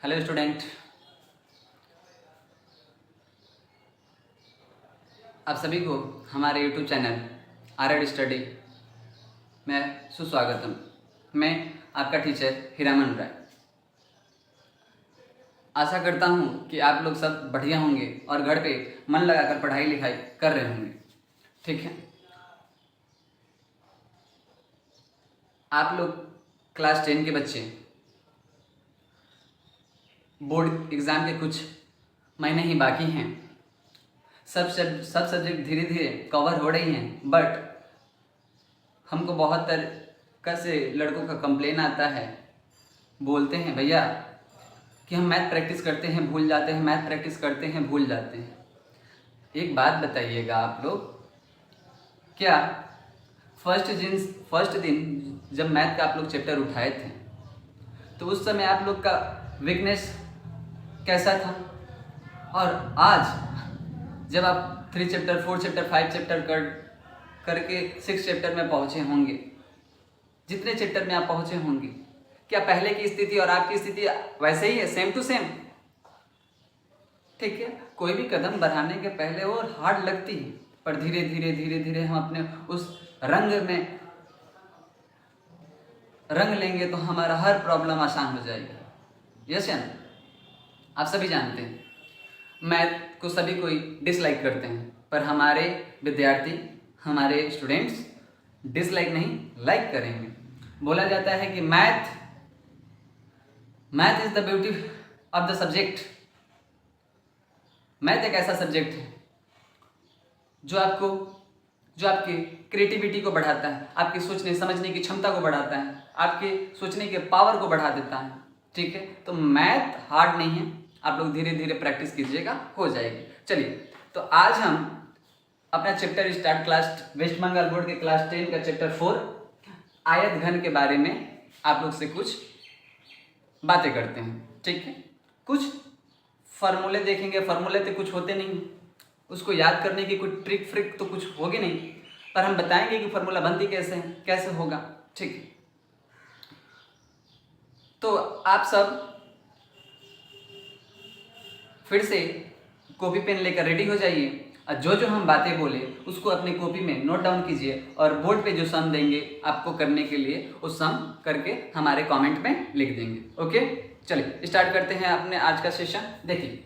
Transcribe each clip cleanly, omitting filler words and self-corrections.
Hello student, आप सभी को हमारे यूट्यूब चैनल आर स्टडी में सुस्वागतम। मैं आपका टीचर हीरामन राय। आशा करता हूँ कि आप लोग सब बढ़िया होंगे और घर पे मन लगाकर पढ़ाई लिखाई कर रहे होंगे। ठीक है, आप लोग क्लास 10 के बच्चे, बोर्ड एग्ज़ाम के कुछ महीने ही बाकी हैं। सब सब्जेक्ट धीरे धीरे कवर हो रही हैं, बट हमको बहुत तरह से लड़कों का कंप्लेन आता है। बोलते हैं भैया कि हम मैथ प्रैक्टिस करते हैं भूल जाते हैं, मैथ प्रैक्टिस करते हैं भूल जाते हैं। एक बात बताइएगा आप लोग, क्या फर्स्ट दिन जब मैथ का आप लोग चैप्टर उठाए थे तो उस समय आप लोग का वीकनेस कैसा था? और आज जब आप 3 चैप्टर 4 चैप्टर 5 चैप्टर करके 6 चैप्टर में पहुँचे होंगे, जितने चैप्टर में आप पहुँचे होंगे, क्या पहले की स्थिति और आपकी स्थिति वैसे ही है, सेम टू सेम? ठीक है, कोई भी कदम बढ़ाने के पहले वो हार्ड लगती है, पर धीरे धीरे हम अपने उस रंग में रंग लेंगे तो हमारा हर प्रॉब्लम आसान हो जाएगी। यस या नो? आप सभी जानते हैं मैथ को सभी कोई डिसलाइक करते हैं, पर हमारे विद्यार्थी, हमारे स्टूडेंट्स डिसलाइक नहीं लाइक करेंगे। बोला जाता है कि math is the beauty of the subject. Math एक ऐसा सब्जेक्ट है जो आपकी क्रिएटिविटी को बढ़ाता है, आपकी सोचने समझने की क्षमता को बढ़ाता है, आपके सोचने के पावर को बढ़ा देता है। ठीक है, तो मैथ हार्ड नहीं है, आप लोग धीरे धीरे प्रैक्टिस कीजिएगा, हो जाएगी। चलिए, तो आज हम अपना chapter start, class West Bengal board के क्लास 10 का चैप्टर 4 आयत घन के बारे में आप लोग से कुछ बातें करते हैं। ठीक है, कुछ फार्मूले देखेंगे। फार्मूले तो कुछ होते नहीं, उसको याद करने की कोई ट्रिक फ्रिक तो कुछ होगी नहीं, पर हम बताएंगे कि फार्मूला बनती कैसे है, कैसे होगा। ठीक है, तो आप सब फिर से कॉपी पेन लेकर रेडी हो जाइए और जो हम बातें बोले उसको अपनी कॉपी में नोट डाउन कीजिए और बोर्ड पे जो सम देंगे आपको करने के लिए, उस सम करके हमारे कमेंट में लिख देंगे। ओके, चलिए स्टार्ट करते हैं अपने आज का सेशन। देखिए,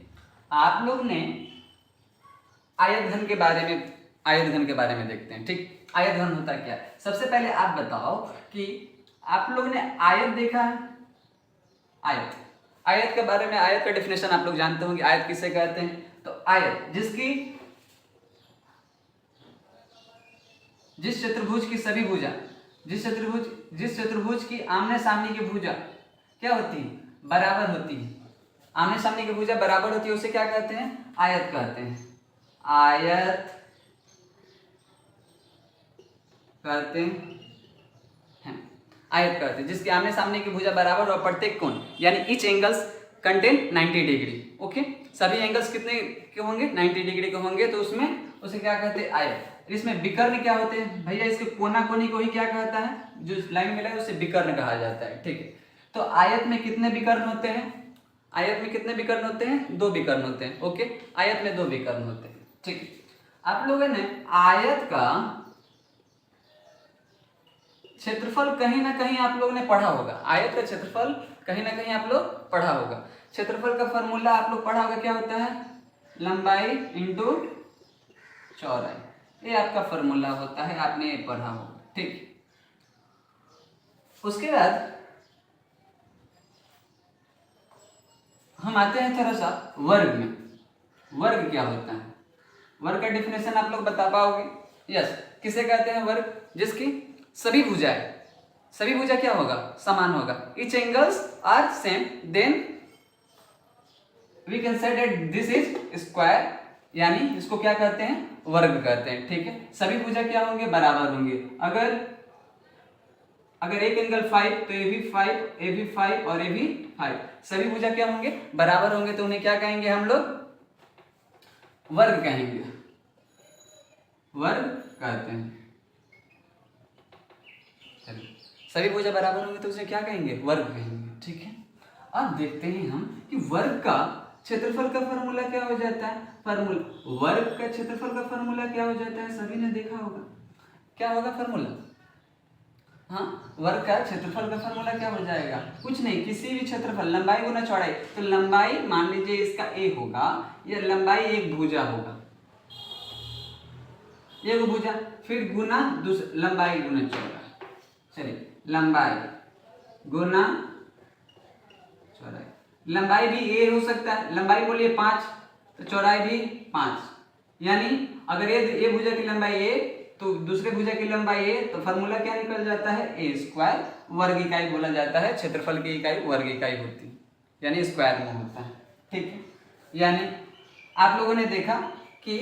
आप लोग ने आयत घन के बारे में देखते हैं। ठीक, आयत घन होता क्या है? सबसे पहले आप बताओ कि आप लोग ने आयत देखा है? आयत के बारे में, आयत का डेफिनेशन आप लोग जानते होंगे। आयत किसे कहते हैं? तो आयत जिस चतुर्भुज की सभी भुजा, जिस चतुर्भुज की आमने सामने की भुजा क्या होती है? बराबर होती है। आमने सामने की भुजा बराबर होती है, उसे क्या कहते हैं? आयत कहते हैं। आयत कहते हैं, आयत कहते हैं जिसके आमने सामने की भुजा बराबर और प्रत्येक कोण यानी each angles contain 90 degree. Okay, सभी एंगल्स कितने के होंगे? 90 डिग्री के होंगे, तो उसमें उसे क्या कहते हैं? आयत। इसमें विकर्ण क्या होते हैं भैया? इसके कोना कोनी को ही क्या कहता है? जो लाइन मिला है उसे विकर्ण कहा जाता है। ठीक है, तो आयत में कितने विकर्ण होते हैं? आयत में कितने विकर्ण होते हैं? 2 विकर्ण होते हैं। ओके, आयत में 2 विकर्ण होते हैं। ठीक है, आप लोगों ने आयत का क्षेत्रफल कहीं ना कहीं आप लोगों ने पढ़ा होगा। आयत का क्षेत्रफल कहीं ना कहीं आप लोग पढ़ा होगा। क्षेत्रफल का फॉर्मूला आप लोग पढ़ा होगा, क्या होता है? लंबाई इंटू चौड़ाई, ये आपका फॉर्मूला होता है, आपने ये पढ़ा होगा। ठीक, उसके बाद हम आते हैं थोड़ा सा वर्ग में। वर्ग क्या होता है? वर्ग का डेफिनेशन आप लोग बता पाओगे? यस, किसे कहते हैं वर्ग? जिसकी सभी भुजा क्या होगा? समान होगा। Each angles are same, then we can say that this is square, यानी इसको क्या कहते हैं? वर्ग कहते हैं। ठीक है, सभी भुजा क्या होंगे? बराबर होंगे। अगर एक एंगल 5 तो ये भी 5, ये भी 5 और ये भी 5, सभी भुजा क्या होंगे? बराबर होंगे, तो उन्हें क्या कहेंगे हम लोग? वर्ग कहेंगे, वर्ग कहते हैं। सभी भुजा बराबर होंगे तो उसे क्या कहेंगे? वर्ग कहेंगे। ठीक है, अब देखते हैं हम कि वर्ग का क्षेत्रफल का फॉर्मूला क्या हो जाता है। फॉर्मूला वर्ग का क्षेत्रफल का फॉर्मूला क्या हो जाता है, सभी ने देखा होगा। क्या होगा फॉर्मूला? हाँ, वर्ग का क्षेत्रफल का फॉर्मूला क्या हो जाएगा? कुछ नहीं, किसी भी क्षेत्रफल, लंबाई गुना चौड़ाई। तो लंबाई मान लीजिए इसका ए होगा, या लंबाई एक भुजा होगा, एक भुजा, फिर गुना लंबाई गुना चौड़ाई। चलिए, लंबाई गुना चौड़ाई, लंबाई भी ए हो सकता है, लंबाई बोलिए 5, तो चौड़ाई भी 5, यानी अगर ये भुजा की लंबाई ए तो दूसरे भुजा की लंबाई ए, तो फार्मूला क्या निकल जाता है, ए स्क्वायर। वर्ग इकाई बोला जाता है, क्षेत्रफल की इकाई वर्ग इकाई होती है, यानी स्क्वायर में होता है। ठीक है, यानी आप लोगों ने देखा कि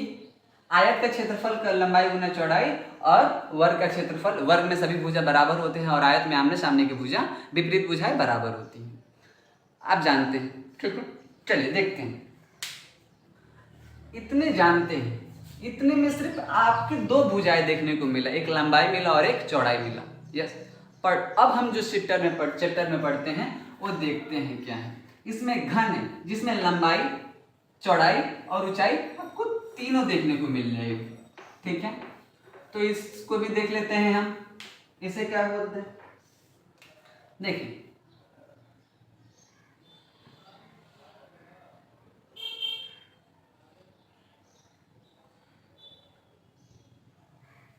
आयत का क्षेत्रफल का लंबाई गुना चौड़ाई और वर्ग का क्षेत्रफल, वर्ग में सभी भुजा बराबर होते हैं और आयत में आमने सामने की भुजा विपरीत भुजाएं बराबर होती हैं, आप जानते हैं। ठीक है, चलिए देखते हैं। इतने जानते हैं, इतने में सिर्फ आपके दो भुजाएं देखने को मिला, एक लंबाई मिला और एक चौड़ाई मिला। यस, पर अब हम जो चैप्टर में पढ़ते हैं वो देखते हैं क्या है। इसमें घन है, जिसमें लंबाई चौड़ाई और ऊंचाई आपको तीनों देखने को मिल जाएगी। ठीक है, तो इसको भी देख लेते हैं हम। इसे क्या बोलते हैं, देखिए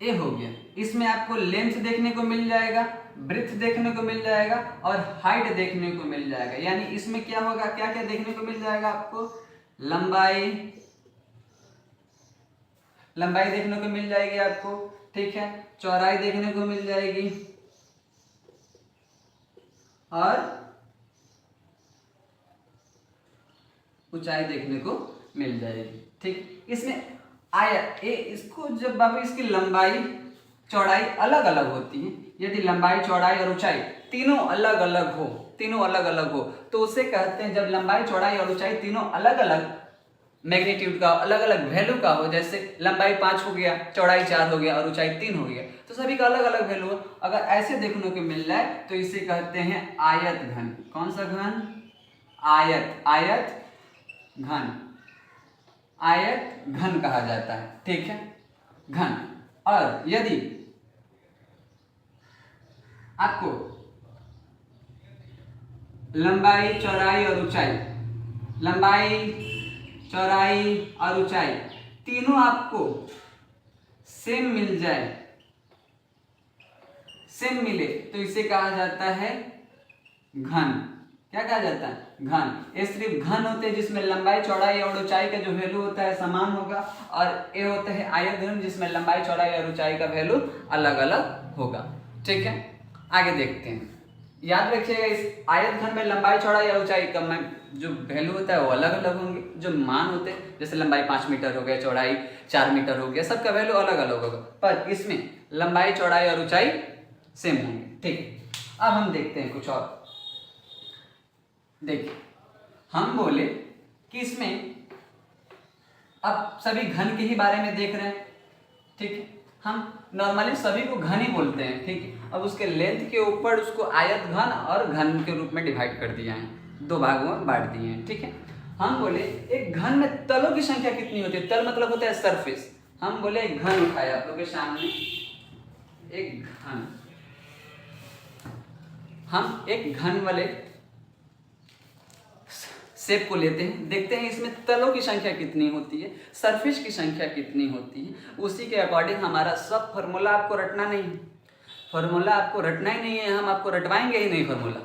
ए हो गया, इसमें आपको लेंथ देखने को मिल जाएगा, ब्रेथ देखने को मिल जाएगा और हाइट देखने को मिल जाएगा। यानी इसमें क्या होगा, क्या क्या देखने को मिल जाएगा आपको, लंबाई देखने को मिल जाएगी आपको। ठीक है, चौड़ाई देखने को मिल जाएगी और ऊंचाई देखने को मिल जाएगी। ठीक, इसमें आयत इसको जब बाबू इसकी लंबाई चौड़ाई अलग अलग होती है, यदि लंबाई चौड़ाई और ऊंचाई तीनों अलग अलग हो तो उसे कहते हैं, जब लंबाई चौड़ाई और ऊंचाई तीनों अलग अलग मैग्नीट्यूड का, अलग अलग वैल्यू का हो, जैसे लंबाई 5 हो गया, चौड़ाई 4 हो गया और ऊंचाई 3 हो गया, तो सभी का अलग अलग वैल्यू हो, अगर ऐसे देखने को मिल जाए तो इसे कहते हैं आयत घन। कौन सा घन? आयत घन, आयत घन कहा जाता है। ठीक है, घन। और यदि आपको लंबाई चौड़ाई और ऊंचाई, लंबाई चौड़ाई और ऊंचाई तीनों आपको सेम मिल जाए, सेम मिले, तो इसे कहा जाता है घन। क्या कहा जाता है? घन। ये सिर्फ घन होते हैं जिसमें लंबाई चौड़ाई और ऊंचाई का जो वैल्यू होता है समान होगा, और ये होते हैं आयत घन जिसमें लंबाई चौड़ाई और ऊंचाई का वैल्यू अलग अलग होगा। ठीक है, आगे देखते हैं। याद रखिएगा, इस आयत घन में लंबाई चौड़ाई और ऊंचाई का जो वैल्यू होता है वो अलग अलग होंगे, जो मान होते हैं, जैसे लंबाई 5 मीटर हो गया, चौड़ाई 4 मीटर हो गया, सबका वैल्यू अलग अलग होगा, पर इसमें लंबाई चौड़ाई और ऊंचाई सेम होंगे। ठीक है, अब हम देखते हैं कुछ और। देखिए, हम बोले कि इसमें अब सभी घन के ही बारे में देख रहे हैं। ठीक है, हम नॉर्मली सभी को घन ही बोलते हैं। ठीक है, अब उसके लेंथ के ऊपर उसको आयत घन और घन के रूप में डिवाइड कर दिया है, दो भागों में बांट दिए हैं। ठीक है, हम बोले एक घन में तलों की संख्या कितनी होती है? तल मतलब होता है सरफेस। हम बोले एक घन उठाया आप लोग के सामने, एक घन, हम एक घन वाले शेप को लेते हैं, देखते हैं इसमें तलों की संख्या कितनी होती है, सरफेस की संख्या कितनी होती है, उसी के अकॉर्डिंग हमारा सब फार्मूला आपको रटना नहीं है, फार्मूला आपको रटना ही नहीं है, हम आपको रटवाएंगे ही नहीं फार्मूला।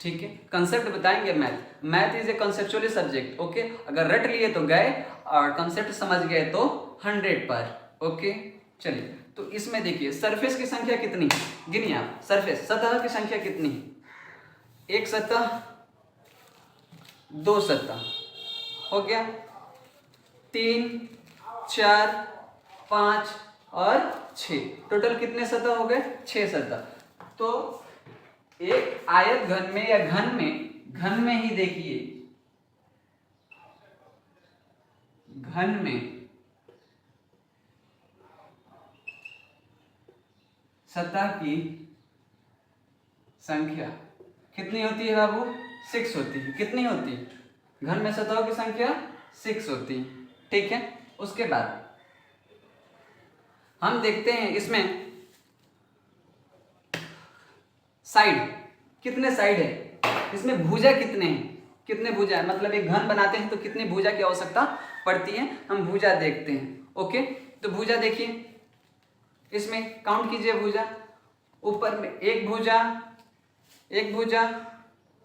ठीक है, कंसेप्ट बताएंगे। Math is a conceptually subject. Okay, अगर रट लिए तो गए और कंसेप्ट समझ गए तो 100 पर। ओके, चलिए, तो इसमें देखिए सरफेस की संख्या कितनी है, गिनिए आप। सरफेस, सतह की संख्या कितनी है? एक सतह, दो सतह हो गया, 3, 4, 5 और 6, टोटल कितने सतह हो गए? 6 सतह। तो एक आयत घन में या घन में ही देखिए, घन में सतह की संख्या कितनी होती है बाबू? 6 होती है। कितनी होती है? घन में सतहों की संख्या 6 होती है। ठीक है, उसके बाद हम देखते हैं इसमें साइड, कितने साइड है, इसमें भुजा कितने हैं, कितने भुजा है, मतलब एक घन बनाते हैं तो कितनी भुजा की आवश्यकता पड़ती है, हम भुजा देखते हैं। ओके, तो भुजा देखिए, इसमें काउंट कीजिए भुजा। ऊपर में एक भुजा,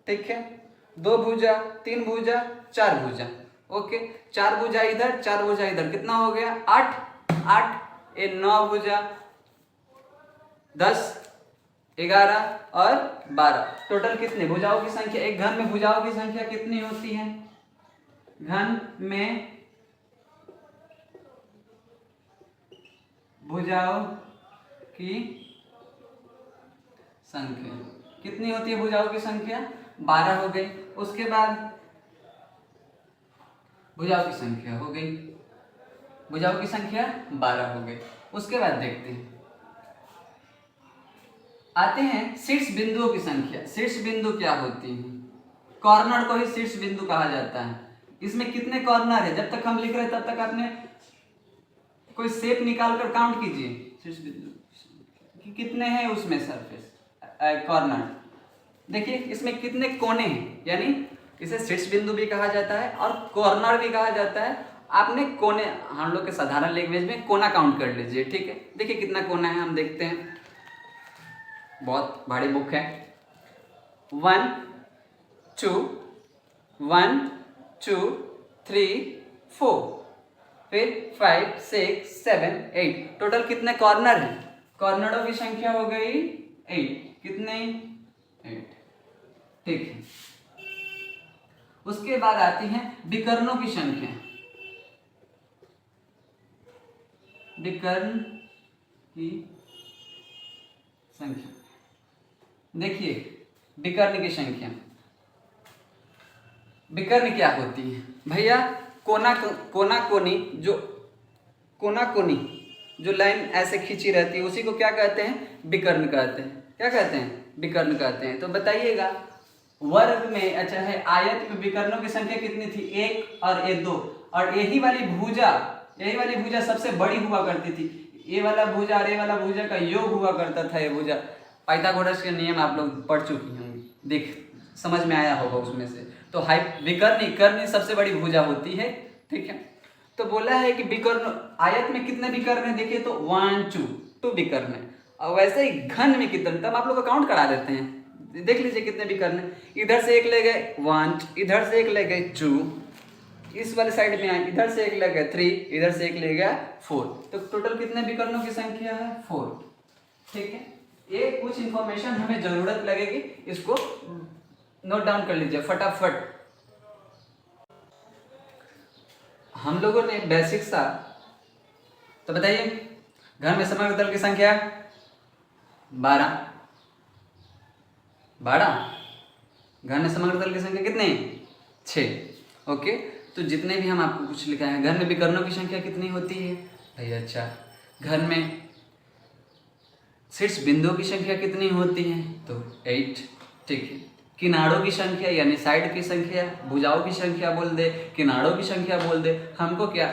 ठीक है, 2 भुजा, 3 भुजा, 4 भुजा। ओके, 4 भुजा इधर, 4 भुजा इधर, कितना हो गया? 8, ये 9 भुजा, 10, 11 और 12। टोटल कितने भुजाओं की संख्या? एक घन में भुजाओं की संख्या कितनी होती है? घन में भुजाओं की संख्या कितनी होती है? भुजाओं की संख्या 12 हो गई। उसके बाद भुजाओं की संख्या हो गई, भुजाओं की संख्या 12 हो गई। उसके बाद देखते हैं, आते हैं शीर्ष बिंदुओं की संख्या। शीर्ष बिंदु क्या होती है? कॉर्नर को ही शीर्ष बिंदु कहा जाता है। इसमें कितने कॉर्नर है? जब तक हम लिख रहे हैं तब तक आपने कोई शेप निकाल कर काउंट कीजिए। शीर्ष बिंदु कितने हैं उसमें सरफेस कॉर्नर। देखिए इसमें कितने कोने हैं, यानी इसे शीर्ष बिंदु भी कहा जाता है और कॉर्नर भी कहा जाता है। आपने कोने, हम लोग के साधारण लैंग्वेज में कोना काउंट कर लीजिए। ठीक है, देखिए कितना कोना है, हम देखते हैं, बहुत भारी बुक है। 1 2 1 2 3 4, फिर 5 6 7 8। टोटल कितने कॉर्नर हैं? कॉर्नरों की संख्या हो गई 8। कितने? 8। ठीक है, उसके बाद आती है विकर्णों की संख्या। विकर्ण की संख्या, देखिए विकर्ण की संख्या। विकर्ण क्या होती है भैया? कोना कोनी जो लाइन ऐसे खींची रहती है उसी को क्या कहते हैं? विकर्ण कहते हैं। क्या कहते हैं? विकर्ण कहते हैं। तो बताइएगा वर्ग में, अच्छा है, आयत में विकर्णों की संख्या कितनी थी? 1 और ये 2। और यही वाली भुजा सबसे बड़ी हुआ करती थी। ये वाला भुजा और ये वाला भुजा का योग हुआ करता था। ये भुजा पाइथागोरस के नियम आप लोग पढ़ चुकी होंगी, देख समझ में आया होगा उसमें से। तो विकर्ण सबसे बड़ी भुजा होती है। ठीक है, तो बोला है कि विकर्ण, आयत में कितने विकर्ण है? देखिए तो 1 2 विकर्ण है। और वैसे ही घन में कितने, तब आप लोग को काउंट करा देते हैं। देख लीजिए कितने विकर्ण है। इधर से एक ले गए 1, इधर से एक ले गए 2, इस वाले साइड में आए, इधर से एक ले गए 3, इधर से एक ले गया 4। तो टोटल कितने विकर्णों की संख्या है? 4। ठीक है, ये कुछ इंफॉर्मेशन हमें जरूरत लगेगी, इसको नोट डाउन कर लीजिए फटाफट। हम लोगों ने बेसिक सा, तो बताइए घन में समग्र तल की संख्या 12। घन में समग्र तल की संख्या कितनी? 6। ओके, तो जितने भी हम आपको कुछ लिखा है, घन में विकर्णों की संख्या कितनी होती है भैया? 4। घन में शीर्ष बिंदुओं की संख्या कितनी होती है? तो 8। ठीक है, किनारों की संख्या यानी साइड की संख्या, भुजाओं की संख्या बोल दे, किनारों की संख्या बोल दे, हमको क्या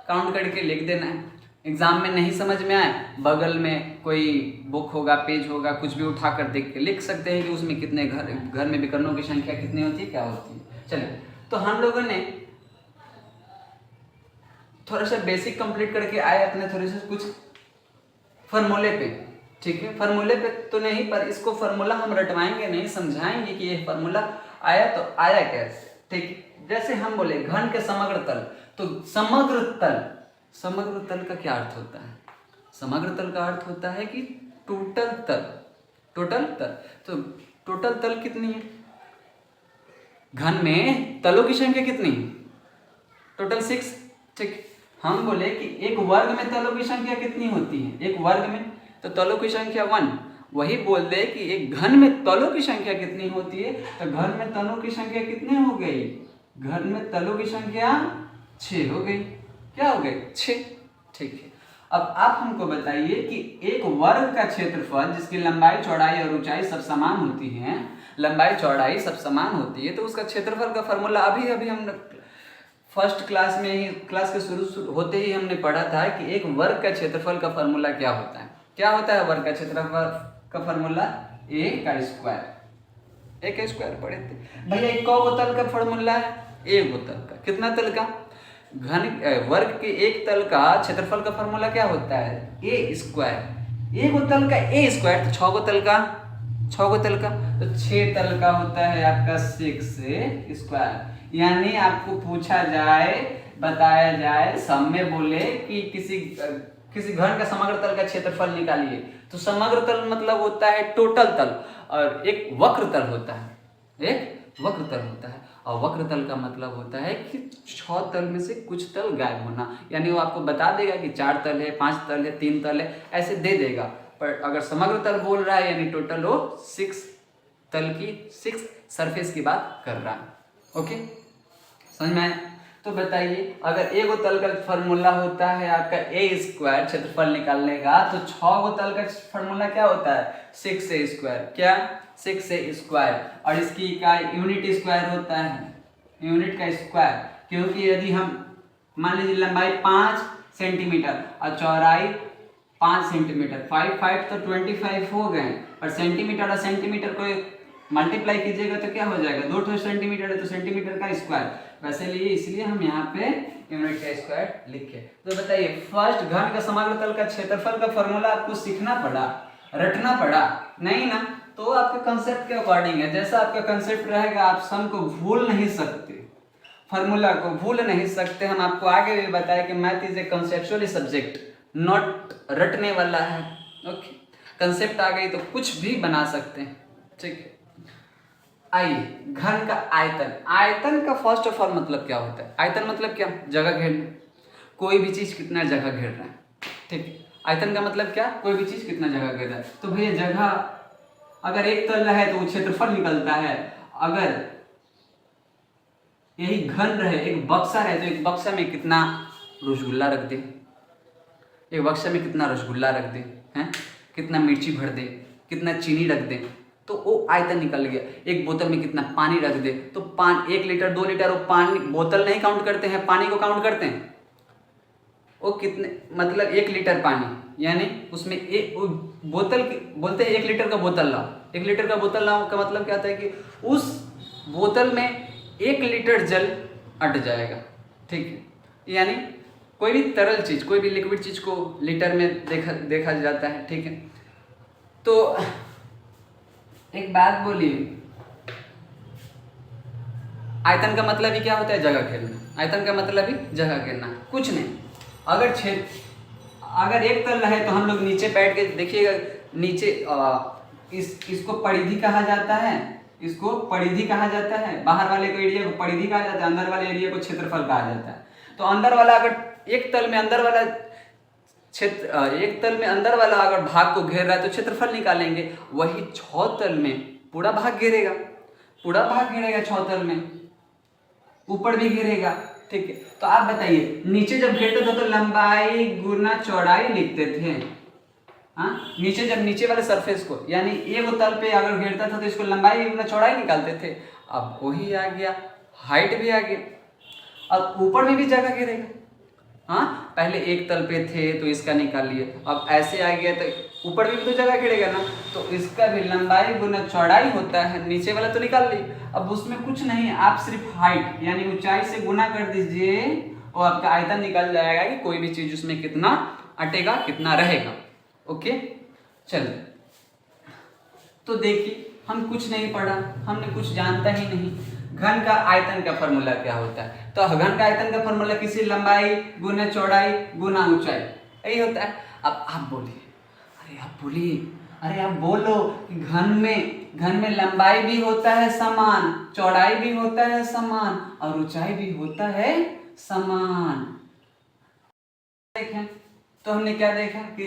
काउंट करके लिख देना है। एग्जाम में नहीं समझ में आए, बगल में कोई बुक होगा, पेज होगा, कुछ भी उठा कर देख के लिख सकते हैं कि उसमें कितने घर में विकर्णों की संख्या कितनी होती है, क्या होती है। चलिए, तो हम लोगों ने थोड़ा सा बेसिक कंप्लीट करके आए अपने थोड़े से कुछ फॉर्मूले पे। ठीक है, फॉर्मूले पे तो नहीं, पर इसको फॉर्मूला हम रटवाएंगे नहीं, समझाएंगे कि ये फॉर्मूला आया तो आया कैसे। ठीक, जैसे हम बोले घन के समग्र तल, तो समग्र तल का क्या अर्थ होता है? समग्र तल का अर्थ होता है कि टोटल तल। तो टोटल तल कितनी है? घन में तलों की संख्या कितनी है? टोटल 6। ठीक, हम बोले कि एक वर्ग में तलों की संख्या कितनी होती है? एक वर्ग में तो तलों की संख्या 1। वही बोल दे कि एक घन में तलों की संख्या कितनी होती है, तो घन में तलों की संख्या कितनी हो गई? घन में तलों की संख्या 6 हो गई। क्या हो गई? 6। ठीक है, अब आप हमको बताइए कि एक वर्ग का क्षेत्रफल जिसकी लंबाई चौड़ाई और ऊंचाई सब समान होती है, लंबाई चौड़ाई सब समान होती है, तो उसका क्षेत्रफल का फॉर्मूला अभी अभी हमने फर्स्ट क्लास में ही, क्लास के शुरू होते ही हमने पढ़ा था कि एक वर्ग का क्षेत्रफल का फॉर्मूला क्या होता है। क्या होता है वर्ग का क्षेत्रफल का फॉर्मूला? ए का स्क्वायर। ए का स्क्वायर पढ़े थे भैया। एक कौ तल का फॉर्मूला है? एक तल का। कितना तल का? घन वर्ग के एक तल का क्षेत्रफल का फॉर्मूला क्या होता है? ए स्क्वायर। एक तल का ए स्क्वायर तो 6 तल का, 6 तल का तो 6 तल का होता है आपका 6 स्क्वायर। यानी आपको पूछा जाए, बताया जाए, सब में बोले कि किसी घन का समग्र तल का क्षेत्रफल निकालिए, तो समग्र तल मतलब होता है टोटल तल, और एक वक्र तल होता है, एक वक्र तल होता है। और वक्र तल का मतलब होता है कि 6 तल में से कुछ तल गायब होना। यानी वो आपको बता देगा कि 4 तल है, 5 तल है, 3 तल है, ऐसे दे देगा। पर अगर समग्र तल बोल रहा है यानी टोटल वो 6 तल की, 6 सरफेस की बात कर रहा है। ओके, समझ में आया? तो बताइए, अगर एक तल का फॉर्मूला होता है आपका ए स्क्वायर क्षेत्रफल निकालने का, तो 6 तल का फॉर्मूला क्या होता है? 6 स्क्वायर। क्या? 6 स्क्वायर। और इसकी इकाई यूनिट स्क्वायर होता है, यूनिट का स्क्वायर। क्योंकि यदि हम मान लीजिए लंबाई 5 सेंटीमीटर और चौड़ाई 5 सेंटीमीटर, 5 तो 25 हो गए, और सेंटीमीटर और सेंटीमीटर को मल्टीप्लाई कीजिएगा तो क्या हो जाएगा? 2 सेंटीमीटर है तो सेंटीमीटर का स्क्वायर। वैसे लिए इसलिए हम यहाँ पे यूनिट का स्क्वायर लिखे। तो बताइए, फर्स्ट घन का समग्र तल का क्षेत्रफल का फॉर्मूला आपको सीखना पड़ा, रटना पड़ा? नहीं ना? तो आपके कंसेप्ट के अकॉर्डिंग है। जैसा आपका कंसेप्ट रहेगा आप सम को भूल नहीं सकते, फॉर्मूला को भूल नहीं सकते। हम आपको आगे भी बताए कि math is a conceptual subject, not रटने वाला है। ओके, कंसेप्ट आ गई तो कुछ भी बना सकते हैं। ठीक है, आइए, घन का आयतन। आयतन का फर्स्ट ऑफ ऑल मतलब क्या होता है? आयतन मतलब क्या? जगह घेरना। कोई भी चीज कितना जगह घेर रहा है। ठीक है, आयतन का मतलब क्या? कोई भी चीज कितना जगह घेर रहा है। तो भैया जगह अगर एक तल है तो वो क्षेत्रफल निकलता है। अगर यही घन रहे, एक बक्सा रहे, तो एक बक्सा में कितना रसगुल्ला रख दे, एक बक्सा में कितना रसगुल्ला रख दे, हैं, कितना मिर्ची भर दे, कितना चीनी रख दे, तो वो आयतन निकल गया। एक बोतल में कितना पानी रख दे, तो 1 लीटर 2 लीटर, वो पानी बोतल नहीं काउंट करते हैं, पानी को काउंट करते हैं। वो कितने, मतलब 1 लीटर पानी, यानी उसमें एक बोतल की, बोलते हैं 1 लीटर का बोतल लाओ। 1 लीटर का बोतल लाओ का मतलब क्या होता है कि उस बोतल में 1 लीटर जल अट जाएगा। ठीक है, यानी कोई भी तरल चीज, कोई भी लिक्विड चीज को लीटर में देखा जाता है। ठीक है, तो एक बात बोलिए, आयतन का मतलब ही क्या होता है? जगह घेरना। आयतन का मतलब ही जगह घेरना, कुछ नहीं। अगर एक तल है तो हम लोग नीचे बैठ के देखिएगा, नीचे इसको परिधि कहा जाता है, इसको परिधि कहा जाता है। बाहर वाले को एरिया को परिधि कहा जाता है, अंदर वाले एरिया को क्षेत्रफल कहा जाता है। तो अंदर वाला, अगर एक तल में अंदर वाला क्षेत्र, एक तल में अंदर वाला अगर भाग को घेर रहा है तो क्षेत्रफल निकालेंगे। वही 6 तल में पूरा भाग घेरेगा, पूरा भाग घेरेगा 6 तल में, ऊपर भी घेरेगा। ठीक है, तो आप बताइए, नीचे जब घेरते थे तो लंबाई गुना चौड़ाई लिखते थे। हाँ, नीचे जब नीचे वाले सरफेस को, यानी एक तल पे अगर घेरता था तो इसको लंबाई गुना चौड़ाई निकालते थे। अब वही आ गया, हाइट भी आ गया। अब ऊपर में भी जगह घेरेगा। हाँ, पहले एक तल पे थे तो इसका निकाल लिए, अब ऐसे आ गया तो ऊपर भी तो जगह घेरेगा ना, तो इसका भी लंबाई गुना चौड़ाई होता है। नीचे वाला तो निकाल ली, अब उसमें कुछ नहीं, आप सिर्फ हाइट यानी ऊंचाई से गुना कर दीजिए और आपका आयतन निकल जाएगा कि कोई भी चीज उसमें कितना अटेगा, कितना रहेगा। ओके, चलिए, तो देखिए, हम कुछ नहीं पढ़ा, हमने कुछ जानता ही नहीं। घन का आयतन का फॉर्मूला क्या होता है? तो घन का आयतन का फॉर्मूला किसी लंबाई गुना चौड़ाई गुना ऊंचाई, यही होता है। अब आप बोलिए, अरे आप बोलिए, अरे आप बोलो कि घन में लंबाई भी होता है समान, चौड़ाई भी होता है समान, और ऊंचाई भी होता है समान। देखें तो हमने क्या देखा कि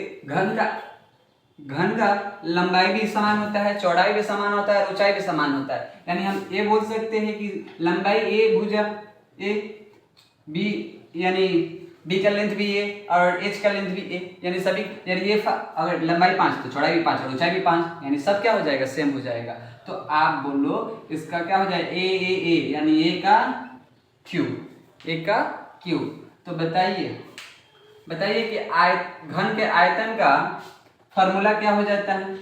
घन का लंबाई भी समान होता है, चौड़ाई भी समान होता है, ऊंचाई भी समान होता है। यानी हम ये बोल सकते हैं कि लंबाई ए भुजा ए, बी यानी बी का लेंथ भी ए और एच का लेंथ भी ए, यानी सभी, यानी ये अगर लंबाई 5 तो चौड़ाई भी 5 और ऊंचाई भी 5, यानी सब क्या हो जाएगा, सेम हो जाएगा। तो आप बोलो इसका क्या हो जाएगा, ए यानी ए का क्यूब। तो बताइए कि घन के आयतन का फॉर्मूला क्या हो जाता है,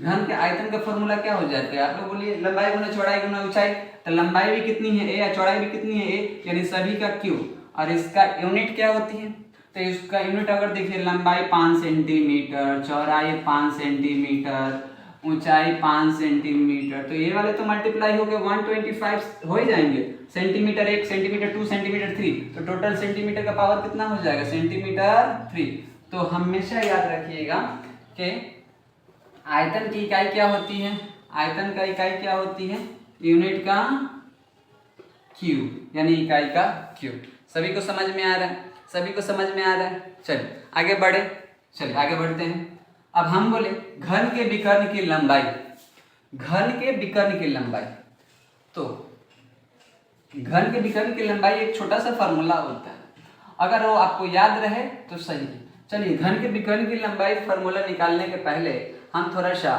घन के आयतन का फॉर्मूला क्या हो जाता है, आप लोग बोलिए, लंबाई गुना चौड़ाई गुना ऊंचाई। तो लंबाई भी कितनी है ए और चौड़ाई भी कितनी है ए, यानी सभी का क्यूब, और इसका यूनिट क्या होती है, तो इसका यूनिट अगर देखिए, लंबाई 5 सेंटीमीटर, चौड़ाई 5 सेंटीमीटर, ऊंचाई 5 सेंटीमीटर, तो ये वाले तो मल्टीप्लाई हो गए 125 हो ही जाएंगे, सेंटीमीटर 1 सेंटीमीटर 2 सेंटीमीटर 3, तो टोटल सेंटीमीटर का पावर कितना हो जाएगा, सेंटीमीटर 3। तो हमेशा याद रखिएगा कि आयतन की इकाई क्या होती है, आयतन का इकाई क्या होती है, यूनिट का क्यूब, यानी इकाई का क्यूब। सभी को समझ में आ रहा है, सभी को समझ में आ रहा है। चलिए आगे बढ़ते हैं। अब हम बोले घन के विकर्ण की लंबाई, घन के विकर्ण की लंबाई, तो घन के विकर्ण की लंबाई एक छोटा सा फॉर्मूला होता है, अगर वो आपको याद रहे तो सही है। चलिए घन के विकर्ण की लंबाई फॉर्मूला निकालने के पहले हम थोड़ा सा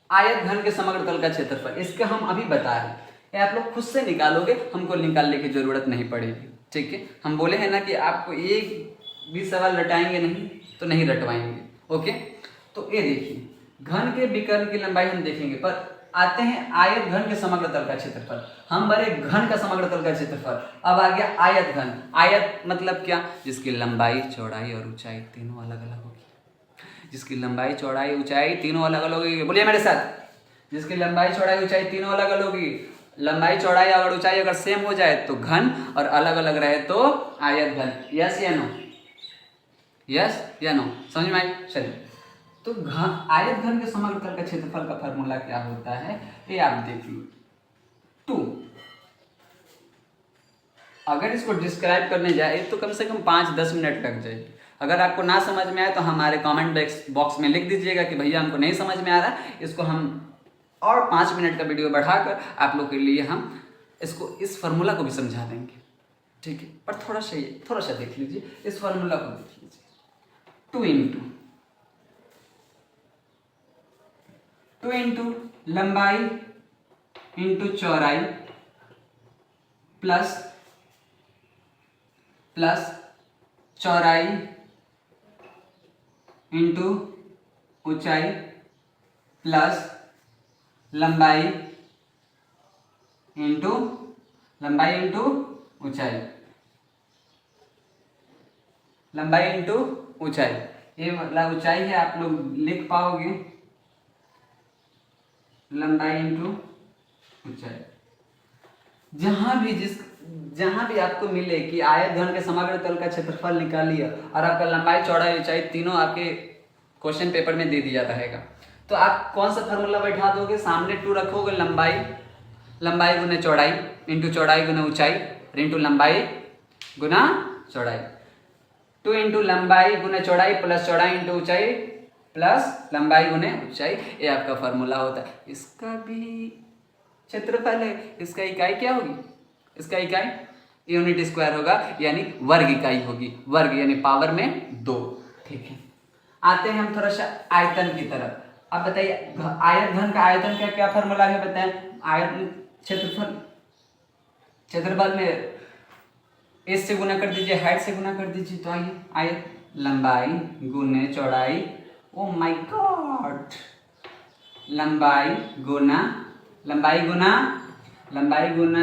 आयत घन के समग्र तल का क्षेत्रफल, इसका हम अभी बता रहे हैं, ये आप लोग खुद से निकालोगे, हमको निकालने की जरूरत नहीं पड़ेगी, ठीक है। हम बोले हैं ना कि आपको एक भी सवाल रटाएंगे नहीं तो नहीं रटवाएंगे, ओके। तो ये देखिए घन के विकर्ण की लंबाई हम देखेंगे, पर आते हैं आयत घन के समग्र तल का क्षेत्रफल। हम बड़े घन का समग्र तल का क्षेत्रफल, अब आ गया आयत घन। आयत मतलब क्या, जिसकी लंबाई चौड़ाई और ऊंचाई तीनों अलग अलग होगी, जिसकी लंबाई चौड़ाई ऊंचाई तीनों अलग अलग होगी, बोलिए मेरे साथ, जिसकी लंबाई चौड़ाई ऊंचाई तीनों अलग अलग होगी। लंबाई चौड़ाई और ऊंचाई अगर सेम हो जाए तो घन, और अलग अलग रहे तो आयत घन। यस या नो, यस या नो, समझ में आई। चलिए तो आयत घन के समग्र तल का क्षेत्रफल का फॉर्मूला क्या होता है, ये आप देख लो, 2। अगर इसको डिस्क्राइब करने जाए तो कम से कम 5-10 मिनट लग जाएगी। अगर आपको ना समझ में आए तो हमारे कमेंट बॉक्स में लिख दीजिएगा कि भैया हमको नहीं समझ में आ रहा, इसको हम और 5 मिनट का वीडियो बढ़ाकर आप लोग के लिए हम इसको, इस फार्मूला को भी समझा देंगे, ठीक है। पर थोड़ा सा देख लीजिए, इस फार्मूला को देख लीजिए, 2 इंटू लंबाई इंटू चौड़ाई प्लस चौड़ाई इंटू ऊंचाई प्लस लंबाई इंटू ऊंचाई, लंबाई इंटू ऊंचाई। ये मतलब ऊंचाई है, आप लोग लिख पाओगे, लंबाई इंटू ऊंचाई। जहां भी आपको मिले कि आयत घन के समग्र तल का क्षेत्रफल निकालिए और आपका लंबाई चौड़ाई ऊंचाई तीनों आपके क्वेश्चन पेपर में दे दिया रहेगा, तो आप कौन सा फार्मूला बैठा दोगे, सामने 2 रखोगे, लंबाई गुना चौड़ाई इंटू चौड़ाई गुना ऊंचाई इंटू लंबाई गुना चौड़ाई, 2 इंटू लंबाई गुना चौड़ाई प्लस चौड़ाई इंटू ऊंचाई प्लस लंबाई गुने ऊंचाई, ये आपका फार्मूला होता है। इसका भी क्षेत्रफल है, इसका इकाई क्या होगी, इसका इकाई यूनिट स्क्वायर होगा, यानी वर्ग इकाई होगी, वर्ग यानी पावर में 2, ठीक है। आते हैं हम थोड़ा सा आयतन की तरफ। अब बताइए आयत घन का आयतन का क्या फार्मूला है, बताएं। आयतन क्षेत्रफल में एस से गुना कर दीजिए, हाइट से गुना कर दीजिए, तो आइए आयत लंबाई गुने चौड़ाई, ओ माय गॉड, लंबाई गुना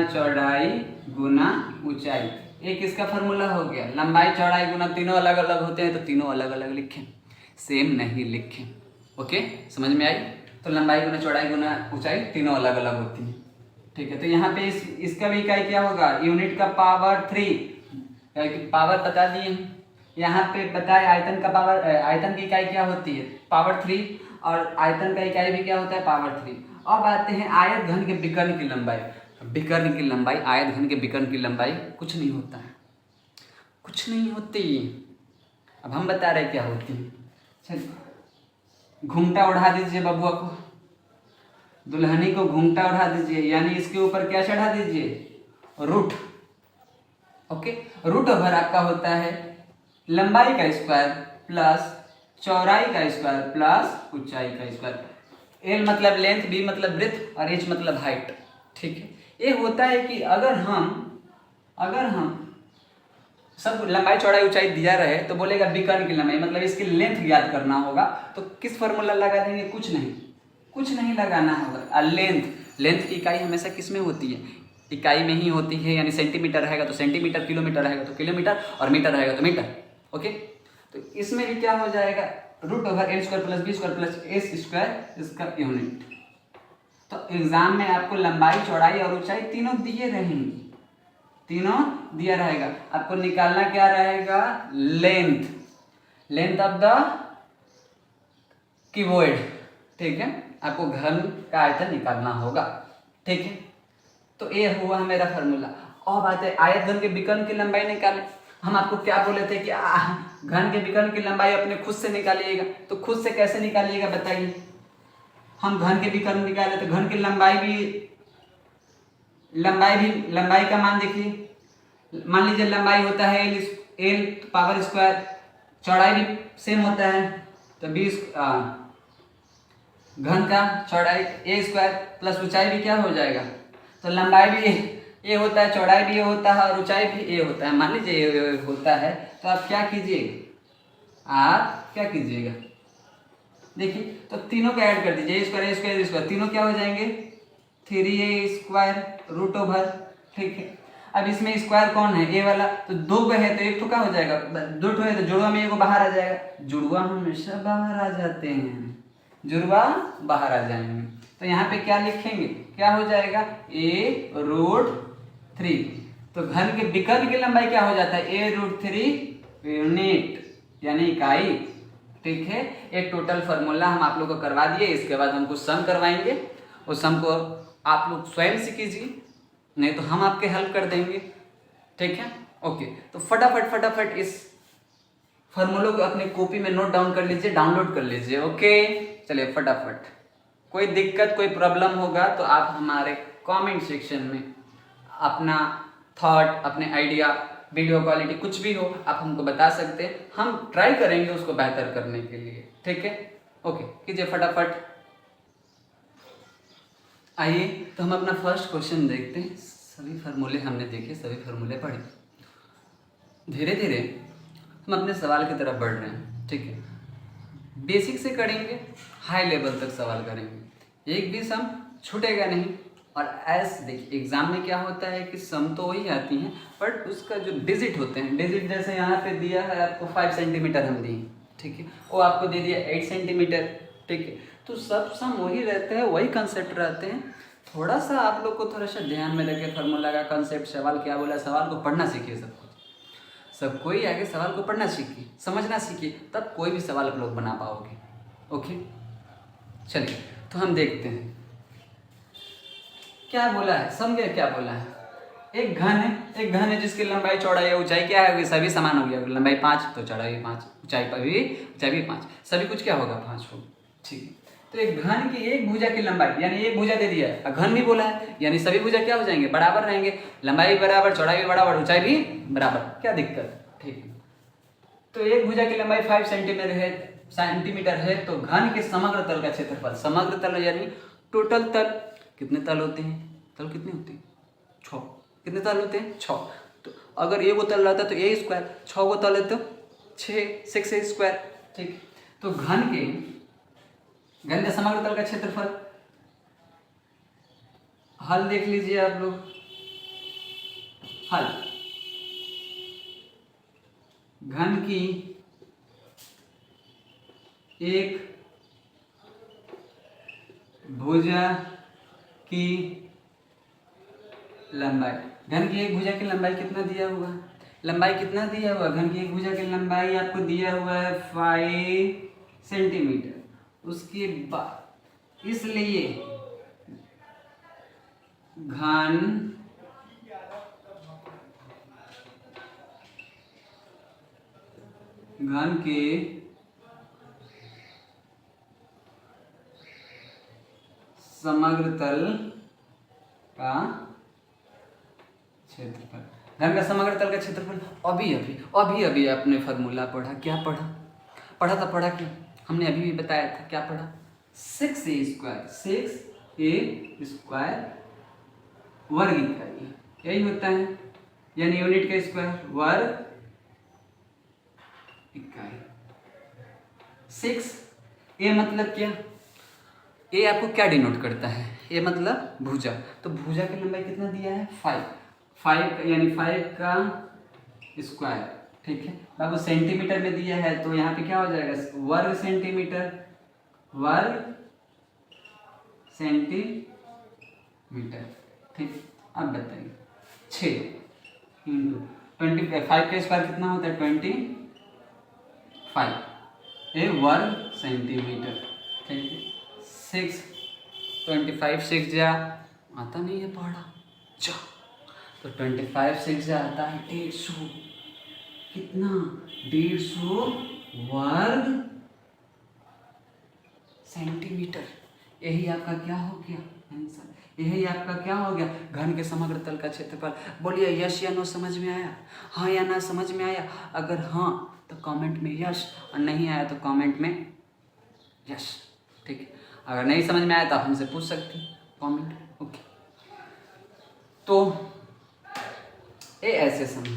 चौड़ाई गुना ऊंचाई, एक इसका फार्मूला हो गया। लंबाई चौड़ाई गुना तीनों अलग अलग होते हैं तो तीनों अलग अलग लिखें, सेम नहीं लिखें, ओके, समझ में आई। तो लंबाई गुना चौड़ाई गुना ऊंचाई तीनों अलग अलग होती है, ठीक है। तो यहाँ पे इसका भी इकाई क्या होगा, यूनिट का पावर 3, पावर बता दिए हैं। यहाँ पे बताए आयतन का पावर, आयतन की इकाई क्या होती है, पावर 3, और आयतन का इकाई भी क्या होता है, पावर 3। अब आते हैं आयत घन के विकर्ण की लंबाई। विकर्ण की लंबाई, आयत घन के विकर्ण की लंबाई कुछ नहीं होता है, कुछ नहीं होती। अब हम बता रहे क्या होती है। चलिए घूमटा उड़ा दीजिए बबुआ को, दुल्हनी को घूमटा उड़ा दीजिए, यानी इसके ऊपर क्या चढ़ा दीजिए, रूठ, ओके। रूट ओवर आपका होता है लंबाई का स्क्वायर प्लस चौड़ाई का स्क्वायर प्लस ऊंचाई का स्क्वायर। एल मतलब लेंथ, बी मतलब ब्रेथ और एच मतलब हाइट। ठीक है, ये होता है कि अगर हम सब लंबाई चौड़ाई ऊंचाई दिया रहे तो बोलेगा विकर्ण की लंबाई, मतलब इसकी लेंथ ज्ञात करना होगा। तो किस फॉर्मूला लगा देंगे? कुछ नहीं लगाना होगा। लेंथ की इकाई हमेशा किस में होती है? इकाई में ही होती है, यानी सेंटीमीटर रहेगा तो सेंटीमीटर, किलोमीटर रहेगा तो किलोमीटर और मीटर रहेगा तो मीटर। ओके, तो इसमें भी क्या हो जाएगा? Root over L square plus B square plus S square, इसका यूनिट। तो एग्जाम में आपको लंबाई चौड़ाई और ऊंचाई तीनों दिए रहेंगे, तीनों दिया रहेगा। आपको निकालना क्या रहेगा? Length of the cuboid. ठीक है, आपको घन का आयतन निकालना होगा। ठीक है, तो ये हुआ मेरा फॉर्मूला। अब आते हैं आयत घन के विकर्ण की लंबाई निकालें। हम आपको क्या बोले थे कि घन के विकर्ण की लंबाई अपने खुद से निकालिएगा। तो खुद से कैसे निकालिएगा बताइए? हम घन के विकर्ण निकाले तो घन की लंबाई का मान देखिए। मान लीजिए लंबाई होता है एल पावर स्क्वायर, चौड़ाई भी सेम होता है तो घन का चौड़ाई ए स्क्वायर प्लस ऊंचाई भी क्या हो जाएगा? तो लंबाई भी ए होता है, चौड़ाई भी ए होता है और ऊंचाई भी ए होता है। मान लीजिए ए होता है तो आप क्या कीजिएगा? देखिए, तो तीनों को ऐड कर दीजिए, ए स्क्वायर, तीनों क्या हो जाएंगे? 3a square root over. ठीक है, अब इसमें स्क्वायर कौन है? ए वाला, तो दो है तो एक तो क्या हो जाएगा? दो है तो जुड़वा में एक बाहर आ जाएगा। जुड़वा हमेशा बाहर आ जाते हैं, जुड़वा बाहर आ जाएंगे। तो यहाँ पे क्या लिखेंगे? क्या हो जाएगा? ए रूट 3। तो घन के विकर्ण की लंबाई क्या हो जाता है? ए रूट 3 यूनिट, यानी इकाई। ठीक है, एक टोटल फार्मूला हम आप लोग को करवा दिए। इसके बाद हम कुछ सम करवाएंगे, उस सम को आप लोग स्वयं से कीजिए, नहीं तो हम आपके हेल्प कर देंगे। ठीक है, ओके। तो फटाफट इस फार्मूलों को अपनी कॉपी में नोट डाउन कर लीजिए, डाउनलोड कर लीजिए। ओके, चलिए फटाफट। कोई दिक्कत, कोई प्रॉब्लम होगा तो आप हमारे कमेंट सेक्शन में अपना थॉट, अपने आइडिया, वीडियो क्वालिटी कुछ भी हो आप हमको बता सकते हैं। हम ट्राई करेंगे उसको बेहतर करने के लिए। ठीक है, ओके, कीजिए फटाफट। आइए तो हम अपना फर्स्ट क्वेश्चन देखते हैं। सभी फार्मूले हमने देखे, सभी फार्मूले पढ़े। धीरे धीरे हम अपने सवाल की तरफ बढ़ रहे हैं। ठीक है, बेसिक से करेंगे, हाई लेवल तक सवाल करेंगे, एक भी सम छूटेगा नहीं। और ऐसे देखिए एग्जाम में क्या होता है कि सम तो वही आती हैं, बट उसका जो डिजिट होते हैं, डिजिट जैसे यहाँ पे दिया है आपको 5 सेंटीमीटर हम दिए, ठीक है, वो आपको दे दिया 8 सेंटीमीटर। ठीक है, तो सब सम वही रहते हैं, वही कंसेप्ट रहते हैं। थोड़ा सा आप लोग को थोड़ा सा ध्यान में रखे फार्मूला का कंसेप्ट, सवाल क्या बोला, सवाल को पढ़ना सीखिए। सब कोई आगे सवाल को पढ़ना सीखिए, समझना सीखिए, तब कोई भी सवाल आप लोग बना पाओगे। ओके, चलिए तो हम देखते हैं क्या बोला है। समझे क्या बोला है? एक घन है जिसकी लंबाई चौड़ाई या ऊंचाई क्या है? सभी समान हो गया। लंबाई 5 तो चौड़ाई भी 5, ऊंचाई भी 5, सभी कुछ क्या होगा? 5 होगा। ठीक है, तो एक घन की एक भुजा की लंबाई, यानी एक भुजा दे दिया है, घन भी बोला है, यानी सभी भुजा क्या हो जाएंगे? बराबर रहेंगे। लंबाई बराबर, चौड़ाई भी बराबर, ऊंचाई भी बराबर, क्या दिक्कत? ठीक है, तो एक भुजा की लंबाई 5 सेंटीमीटर है तो घन के समग्र तल का क्षेत्रफल, समग्र तल यानी टोटल तल, कितने तल होते हैं? तल कितने होते हैं? 6। कितने तल होते हैं? 6। तो अगर ए को तल रहता है तो ए स्क्वायर, 6 को तल है तो 6 स्क्वायर। ठीक, तो घन के समग्र तल का क्षेत्रफल, हल देख लीजिए आप लोग। हल, घन की एक भुजा की लंबाई, घन की एक भुजा की लंबाई कितना दिया हुआ है? लंबाई कितना दिया हुआ? घन की एक भुजा की लंबाई आपको दिया हुआ है 5 सेंटीमीटर। उसके बाद इसलिए घन के समग्र तल का क्षेत्रफल, घन का समग्र तल का क्षेत्रफल। अभी अभी अभी अभी आपने फार्मूला पढ़ा, क्या पढ़ा? पढ़ा था, पढ़ा क्यों? हमने अभी भी बताया था, क्या पढ़ा? 6a² 6a² वर्ग इकाई, यही होता है, यानी यूनिट का स्क्वायर वर्ग इकाई। 6a मतलब क्या? ए आपको क्या डिनोट करता है? ए मतलब भुजा। तो भुजा की लंबाई कितना दिया है? 5 यानी 5 का स्क्वायर, ठीक है। बाबू सेंटीमीटर में दिया है तो यहाँ पे क्या हो जाएगा? वर्ग सेंटीमीटर, वर्ग सेंटीमीटर, ठीक। अब बताइए 6 इंटू 25 का स्क्वायर कितना होता है? 25 ए वर्ग सेंटीमीटर, ठीक है। 6 25 6 जा आता नहीं है पढ़ा जा, तो 25 6 जा आता है 150, कितना? 150 वर्ग सेंटीमीटर। यही आपका क्या हो गया आंसर? यही आपका क्या हो गया? घन के समग्र तल का क्षेत्रफल। बोलिए यस या नो, समझ में आया? हाँ या ना समझ में आया? अगर हाँ तो कमेंट में यस, और नहीं आया तो कमेंट में यस, ठीक है। अगर नहीं समझ में आया तो आप हमसे पूछ सकते हैं कमेंट, ओके। तो ये ऐसे समझ,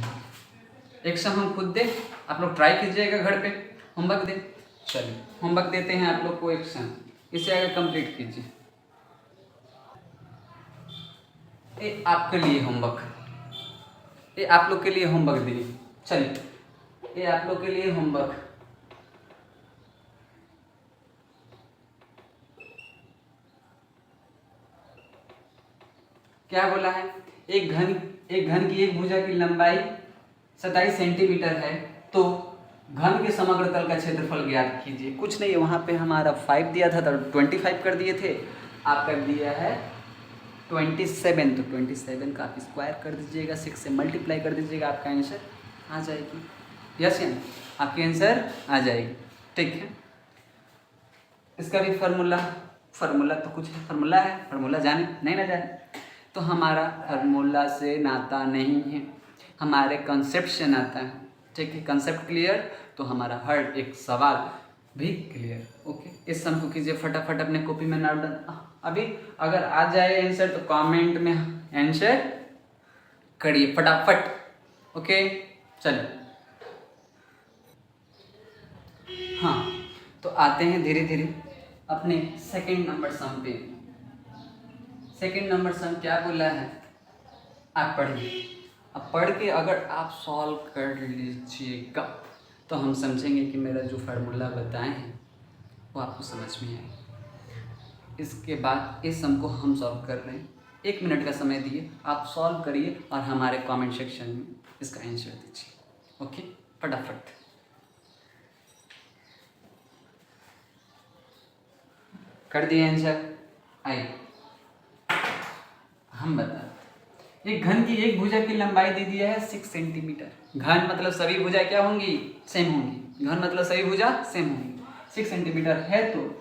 एक सम हम खुद दे, आप लोग ट्राई कीजिएगा घर पे, होमवर्क दे। चलिए होमवर्क देते हैं आप लोग को एक सम, इसे आगे कंप्लीट कीजिए। ये आपके लिए होमवर्क, ये आप लोग के लिए होमवर्क दिए। चलिए ये आप लोग के लिए होमवर्क। क्या बोला है? एक घन की एक भुजा की लंबाई 27 सेंटीमीटर है, तो घन के समग्र तल का क्षेत्रफल ज्ञात कीजिए। कुछ नहीं है, वहाँ पे हमारा 5 दिया था तो 25 कर दिए थे, आप कर दिया है 27, तो 27 का आप स्क्वायर कर दीजिएगा, 6 से मल्टीप्लाई कर दीजिएगा, आपका आंसर आ जाएगी। यस या नो? आपकी आंसर आ जाएगी, ठीक है। इसका भी फार्मूला तो कुछ फार्मूला है, फार्मूला जाने नहीं ना जाने, तो हमारा फार्मूला से नाता नहीं है, हमारे कंसेप्ट से नाता है, ठीक है। कंसेप्ट क्लियर तो हमारा हर एक सवाल भी क्लियर, ओके। इस सम को कीजिए फटाफट अपने कॉपी में नोट डाउन। अभी अगर आ जाए आंसर तो कमेंट में आंसर करिए फटाफट, ओके। चलिए हाँ, तो आते हैं धीरे धीरे अपने सेकंड नंबर सम पे। सेकंड नंबर सम क्या बोला है? आप पढ़िए, अब पढ़ के अगर आप सॉल्व कर लीजिएगा तो हम समझेंगे कि मेरा जो फार्मूला बताए हैं वो आपको समझ में आए। इसके बाद इस सम को हम सॉल्व कर रहे हैं, 1 मिनट का समय दिए, आप सॉल्व करिए और हमारे कमेंट सेक्शन में इसका आंसर दीजिए, ओके। फटाफट कर दिए आंसर? आइए हम बताते। एक घन की एक भुजा की लंबाई दे दिया है 6 सेंटीमीटर। घन मतलब सभी भुजा क्या होंगी? सेम होंगी। घन मतलब सभी भुजा सेम होंगी। 6 सेंटीमीटर है तो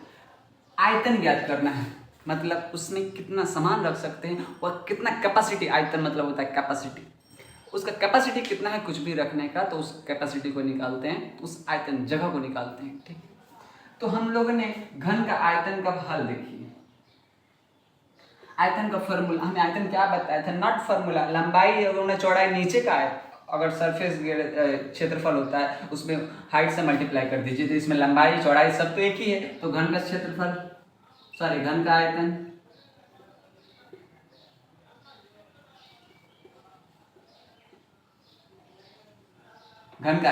आयतन ज्ञात करना है, मतलब उसमें कितना सामान रख सकते हैं और कितना कैपेसिटी, आयतन मतलब होता है कैपेसिटी, उसका कैपेसिटी कितना है कुछ भी रखने का, तो उस कैपेसिटी को निकालते हैं, उस आयतन जगह को निकालते हैं, ठीक है। तो हम लोगों ने घन का आयतन का हल देखिए। आयतन का फॉर्मूला, हमें आयतन क्या बताया था? नॉट फॉर्मूला, लंबाई और चौड़ाई नीचे का है, अगर सरफेस क्षेत्रफल होता है उसमें हाइट से मल्टीप्लाई कर दीजिए, तो इसमें लंबाई चौड़ाई सब तो एक ही है, तो घन का क्षेत्रफल, सॉरी घन का आयतन, घन का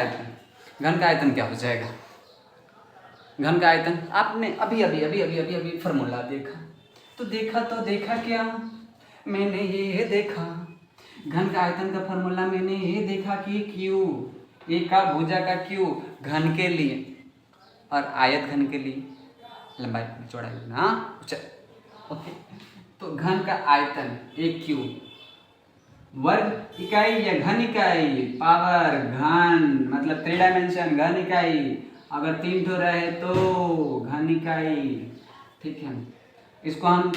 आयतन क्या हो जाएगा? घन का आयतन आपने अभी अभी अभी अभी अभी अभी फॉर्मूला देखा, तो देखा क्या? मैंने ये देखा घन का आयतन का फॉर्मूला, मैंने ये देखा कि क्यू, एक का भुजा का क्यू घन के लिए और आयत घन के लिए लंबाई चौड़ाई ना, ओके। तो घन का आयतन एक क्यू, वर्ग इकाई या घन इकाई, पावर घन मतलब 3 डायमेंशन घन इकाई, अगर 3 ठो रहे तो घन इकाई, ठीक है। इसको हम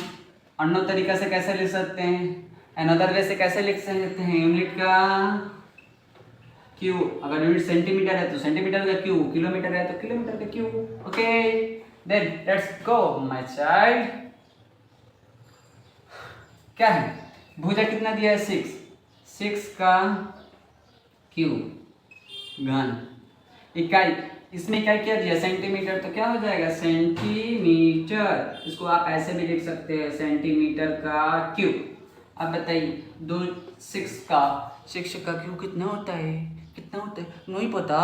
अन्य तरीका से कैसे ले सकते हैं? अनदर वे से कैसे लिख सकते हैं, यूनिट का क्यू, अगर यूनिट सेंटीमीटर है तो सेंटीमीटर का क्यू, किलोमीटर है तो किलोमीटर का cube. Okay then let's go my child. क्या है, भुजा कितना दिया है 6, 6 का क्यू घन, इकाई, इसमें इकाई क्या दिया सेंटीमीटर, तो क्या हो जाएगा सेंटीमीटर, इसको आप ऐसे भी लिख सकते हैं सेंटीमीटर का क्यू। अब बताइए 6 का क्यू कितना होता है, कितना होता है, नहीं पता,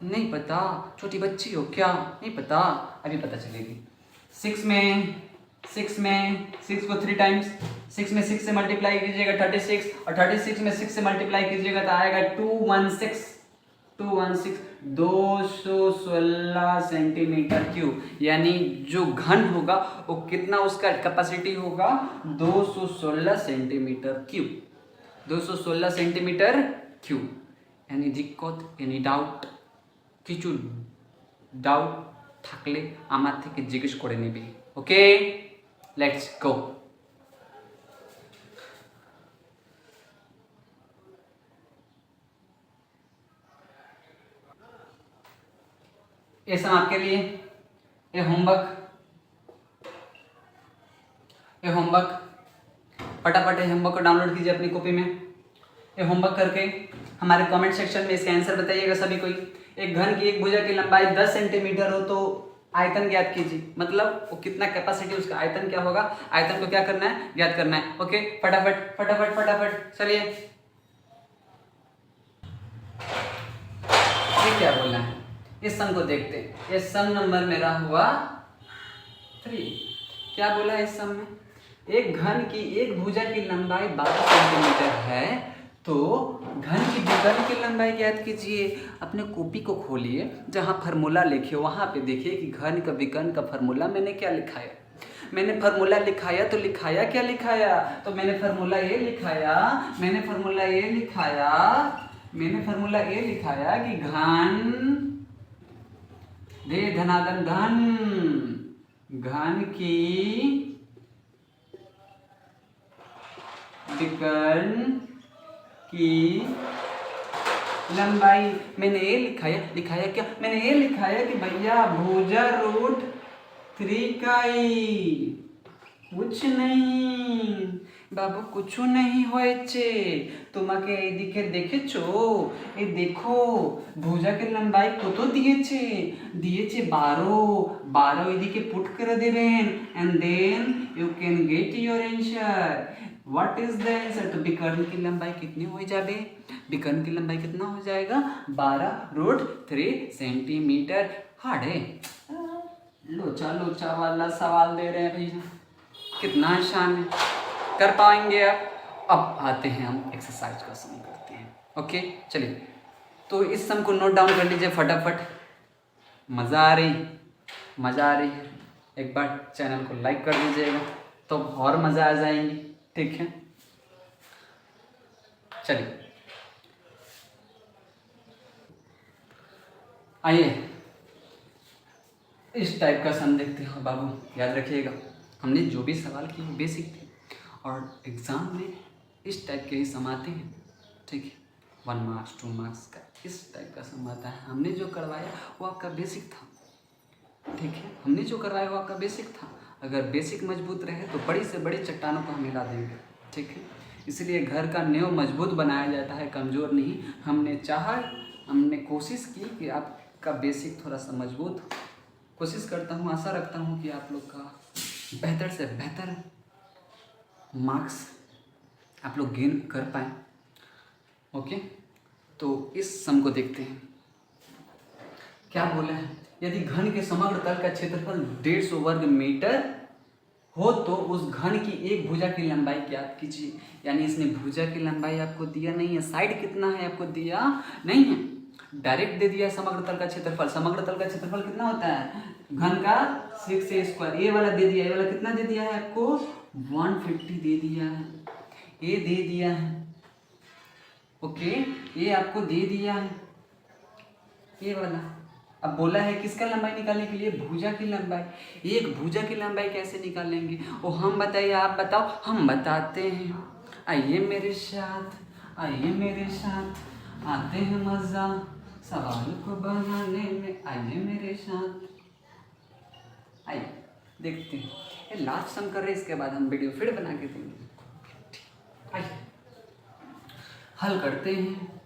नहीं पता, छोटी बच्ची हो क्या, नहीं पता, अभी पता चलेगी। 6 में 6 को 3 टाइम्स, 6 में 6 से मल्टीप्लाई कीजिएगा 36, और 36 में 6 से मल्टीप्लाई कीजिएगा तो आएगा 216, 216 सेंटीमीटर क्यूब, यानी जो घन होगा वो कितना, उसका कैपेसिटी होगा 216 centimetre cube, 216 centimetre cube. Any दिक्कत, एनी डाउट, কিছু ডাউট থাকলে আমার থেকে জিজ্ঞেস করে নেবে। Okay let's go. ये सब आपके लिए ये होमवर्क फटाफट ये होमवर्क को डाउनलोड कीजिए अपनी कॉपी में। ये होमवर्क करके हमारे कमेंट सेक्शन में इसका आंसर बताइएगा सभी कोई। एक घन की एक भुजा की लंबाई 10 सेंटीमीटर हो तो आयतन ज्ञात कीजिए, मतलब वो कितना कैपेसिटी, उसका आयतन क्या होगा, आयतन को क्या करना है, ज्ञात करना है। ओके फटाफट फटाफट फटाफट चलिए। ये क्या बोलना है, इस सम को देखते हैं। ये सम नंबर मेरा हुआ 3। क्या बोला है इस सम में, एक घन की एक भुजा की लंबाई 12 सेंटीमीटर है तो घन की विकर्ण की लंबाई ज्ञात कीजिए। अपने कॉपी को खोलिए, जहाँ फार्मूला लिखे वहाँ पे देखिए कि घन का विकर्ण का फार्मूला मैंने क्या लिखाया। मैंने फार्मूला लिखाया तो लिखाया क्या लिखाया, तो मैंने फार्मूला ये लिखाया, मैंने फार्मूला ये लिखाया कि घन दे धनाधन घन की विकर्ण की लंबाई, मैंने ये लिखाया क्या, मैंने ये लिखाया कि भैया भुजा रूट 3 काई, कुछ नहीं बाबू, कुछ नहीं হয়েছে তোমাকে এইদিকে দেখেছো, এই দেখো ভুজা की लंबाई কত দিয়েছে, 12 এইদিকে পুট করে দেবেন and then you can get your answer. What is the answer? तो विकर्ण की लंबाई कितनी हो जाए, विकर्ण की लंबाई कितना हो जाएगा 12√3 सेंटीमीटर। हाड़े लोचा वाला सवाल दे रहे हैं भैया, कितना आसान है, कर पाएंगे आप। अब आते हैं हम एक्सरसाइज का सम करते हैं। ओके चलिए, तो इस सम को नोट डाउन कर लीजिए फटाफट। मज़ा आ रही है, एक बार चैनल को लाइक कर दीजिएगा तो और मज़ा आ जाएंगी, ठीक है। चलिए आइए इस टाइप का सम देखते हैं बाबू। याद रखिएगा हमने जो भी सवाल किए वो बेसिक थे और एग्ज़ाम में इस टाइप के ही सम आते हैं, ठीक है। 1 मार्क्स 2 मार्क्स का इस टाइप का सम आता है। हमने जो करवाया वो आपका बेसिक था, ठीक है, हमने जो करवाया वो आपका बेसिक था। अगर बेसिक मजबूत रहे तो बड़ी से बड़ी चट्टानों को हम हिला देंगे, ठीक है। इसलिए घर का नींव मजबूत बनाया जाता है, कमज़ोर नहीं। हमने कोशिश की कि आपका बेसिक थोड़ा सा मजबूत हो। कोशिश करता हूँ, आशा रखता हूँ कि आप लोग का बेहतर से बेहतर मार्क्स आप लोग गेन कर पाएँ। ओके, तो इस सम को देखते हैं। क्या बोला है, यदि घन के समग्र तल का क्षेत्रफल 150 वर्ग मीटर हो तो उस घन की एक भुजा की लंबाई ज्ञात कीजिए। यानी इसने भुजा की लंबाई आपको दिया नहीं है, साइड कितना है आपको दिया नहीं है, डायरेक्ट दे दिया है समग्र तल का क्षेत्रफल। समग्र तल का क्षेत्रफल कितना होता है, घन का 6a²। ये वाला दे दिया, ये वाला कितना दे दिया है आपको 150 दे दिया है, ये दे दिया है। ओके, ये आपको दे दिया है ये वाला, अब बोला है किसका लंबाई निकालने के लिए, भुजा की लंबाई। एक भुजा की लंबाई कैसे निकालेंगे वो हम बताइए, आप बताओ, हम बताते हैं। आइए मेरे साथ, आइए मेरे साथ, आते हैं मज़ा सवाल को बनाने में, आइए मेरे साथ, आइए देखते हैं। ये लास्ट सम कर रहे, इसके बाद हम वीडियो फिर बना के देंगे। आइए हल करते हैं।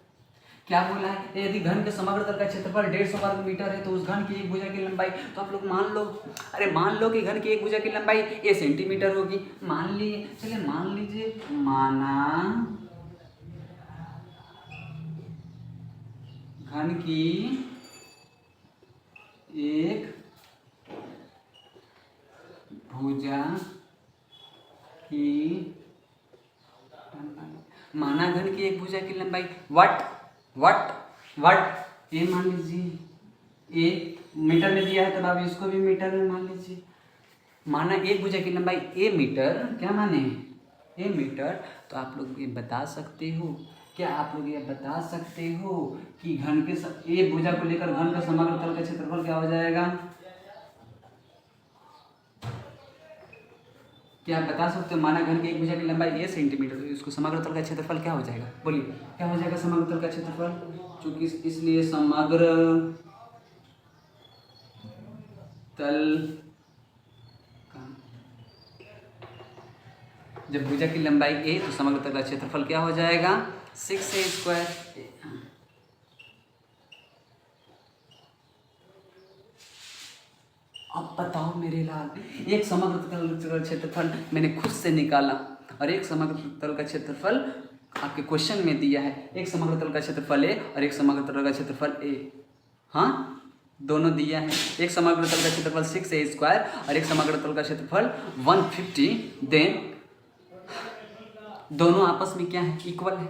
क्या बोला है, यदि घन के समग्र तल का क्षेत्रफल 150 वर्ग मीटर है तो उस घन की एक भुजा की लंबाई, तो आप लोग मान लो, अरे मान लो कि घन की एक भुजा की लंबाई ए सेंटीमीटर होगी। मान लिए, चलिए मान लीजिए, माना घन की एक भुजा की, माना घन की एक भुजा की लंबाई वट वट वट ए मान लीजिए, ए मीटर में दिया है तब आप इसको भी मीटर में मान लीजिए। माना एक भुजा की लंबाई ए मीटर, क्या माने ए मीटर, तो आप लोग ये बता सकते हो, क्या आप लोग ये बता सकते हो कि घन के ए भुजा को लेकर घन का समग्र तल का क्षेत्रफल क्या हो जाएगा, क्या आप बता सकते हो। माना घन की एक भुजा की लंबाई ए सेंटीमीटर, तो उसको समग्र तल का क्षेत्रफल क्या हो जाएगा, बोलिए क्या हो जाएगा समग्र तल का क्षेत्रफल, चूंकि इसलिए समग्र तल, जब भुजा की लंबाई ए तो समग्र तल का क्षेत्रफल क्या हो जाएगा 6a स्क्वायर। अब बताओ मेरे लाल, एक समग्र तल का क्षेत्रफल मैंने खुद से निकाला और एक समग्र तल का क्षेत्रफल आपके क्वेश्चन में दिया है। एक समग्र तल का क्षेत्रफल ए और एक समग्र तल का क्षेत्रफल ए, हाँ दोनों दिया है। एक समग्र तल का क्षेत्रफल 6a स्क्वायर और एक समग्र तल का क्षेत्रफल 150, देन दोनों आपस में क्या है, इक्वल है,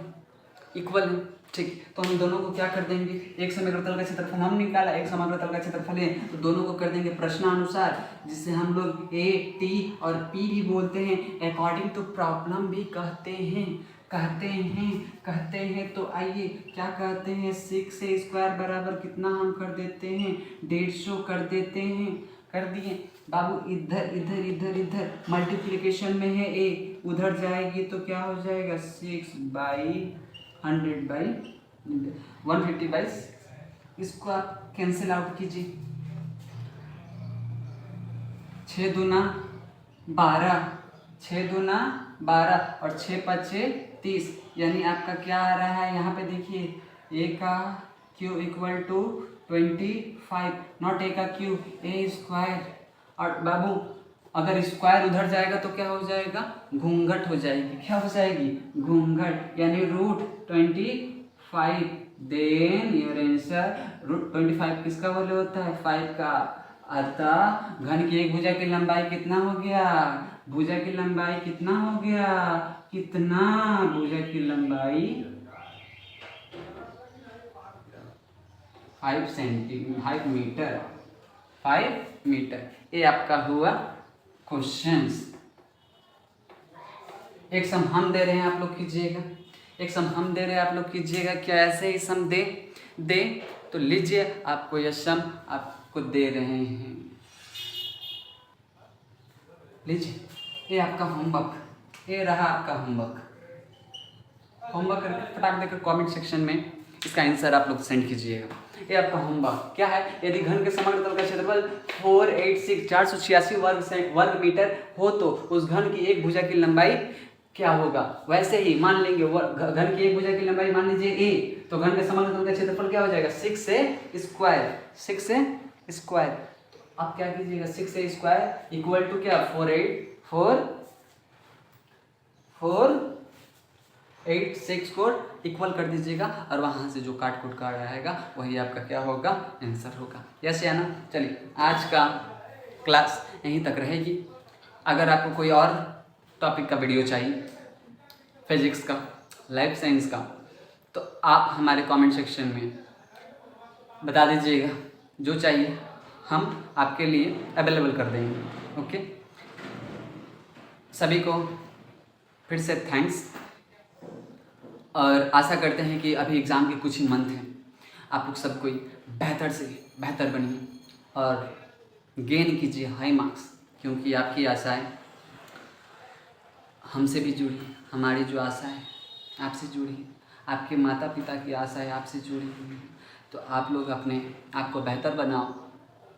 इक्वल है, ठीक। तो हम दोनों को क्या कर देंगे, एक समग्र तल का क्षेत्रफल हम निकाला, एक समग्र तल का क्षेत्रफल है, तो दोनों को कर देंगे प्रश्नानुसार, जिसे हम लोग ए टी और पी भी बोलते हैं, अकॉर्डिंग टू प्रॉब्लम भी कहते हैं, कहते हैं। तो आइए क्या कहते हैं, 6a स्क्वायर बराबर कितना हम कर देते हैं, 150 कर देते हैं, कर दिए बाबू। इधर इधर इधर इधर मल्टीप्लिकेशन में है ए, उधर जाएगी तो क्या हो जाएगा 6/100/150, इसको आप कैंसिल आउट कीजिए, 6 दूना 12, 6 दूना 12 और 6 5 30, यानी आपका क्या आ रहा है यहाँ पे देखिए, ए का cube equal to 25, not A का क्यू, ए स्क्वायर। और बाबू अगर स्क्वायर उधर जाएगा तो क्या हो जाएगा, घूंघट हो जाएगी, क्या हो जाएगी, घूंघट, यानी √25, देन योर आंसर √25 किसका वैल्यू होता है, 5 का। अतः घन की एक भुजा की लंबाई कितना हो गया, भुजा की लंबाई कितना हो गया, कितना, भुजा की लंबाई 5 मीटर, 5 मीटर। ये आपका हुआ क्वेश्चंस। एक सम हम दे रहे हैं, आप लोग कीजिएगा, एक सम हम दे रहे हैं, आप लोग कीजिएगा। क्या ऐसे ही सम दे तो लीजिए, आपको यह सम आपको दे रहे हैं, लीजिए, ये आपका होमवर्क, ये रहा आपका होमवर्क करके फटाक देकर कमेंट सेक्शन में इसका आंसर आप लोग सेंड कीजिएगा। ये आपका होमवर्क क्या है, यदि घन के समग्र तल का क्षेत्रफल 486 वर्ग मीटर हो तो उस घन की एक भुजा की लंबाई क्या होगा। वैसे ही मान लेंगे घन की एक भुजा की लंबाई मान लीजिए ए, तो घन के समग्र तल का क्षेत्रफल क्या हो जाएगा 6a स्क्वायर, 6a स्क्वायर। आप क्या कीजिएगा, 6a स्क्वायर इक्वल टू क्या 486 को इक्वल कर दीजिएगा और वहाँ से जो काट कूट का रहेगा वही आपका क्या होगा, आंसर होगा। यस या ना। चलिए आज का क्लास यहीं तक रहेगी। अगर आपको कोई और टॉपिक का वीडियो चाहिए, फिजिक्स का, लाइफ साइंस का, तो आप हमारे कमेंट सेक्शन में बता दीजिएगा, जो चाहिए हम आपके लिए अवेलेबल कर देंगे। ओके, सभी को फिर से थैंक्स, और आशा करते हैं कि अभी एग्ज़ाम के कुछ ही मंथ हैं, आप लोग सब कोई बेहतर से बेहतर बनिए और गेन कीजिए हाई मार्क्स, क्योंकि आपकी आशाएं हमसे भी जुड़ी हैं। हमारी जो आशा है आपसे जुड़ी है, आपके माता पिता की आशाएं आपसे जुड़ी हुई हैं। तो आप लोग अपने आप को बेहतर बनाओ,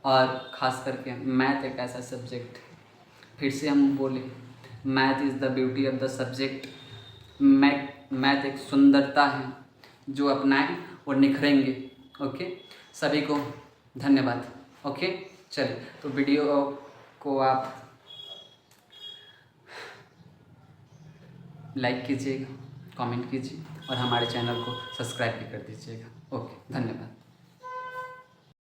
और ख़ास करके मैथ एक ऐसा सब्जेक्ट है, फिर से हम बोले, math is the beauty of the subject. Math एक सुंदरता है, जो अपनाएं और निखरेंगे। ओके, सभी को धन्यवाद। ओके, चलिए, तो वीडियो को आप लाइक कीजिएगा, कमेंट कीजिए और हमारे चैनल को सब्सक्राइब भी कर दीजिएगा। ओके, धन्यवाद।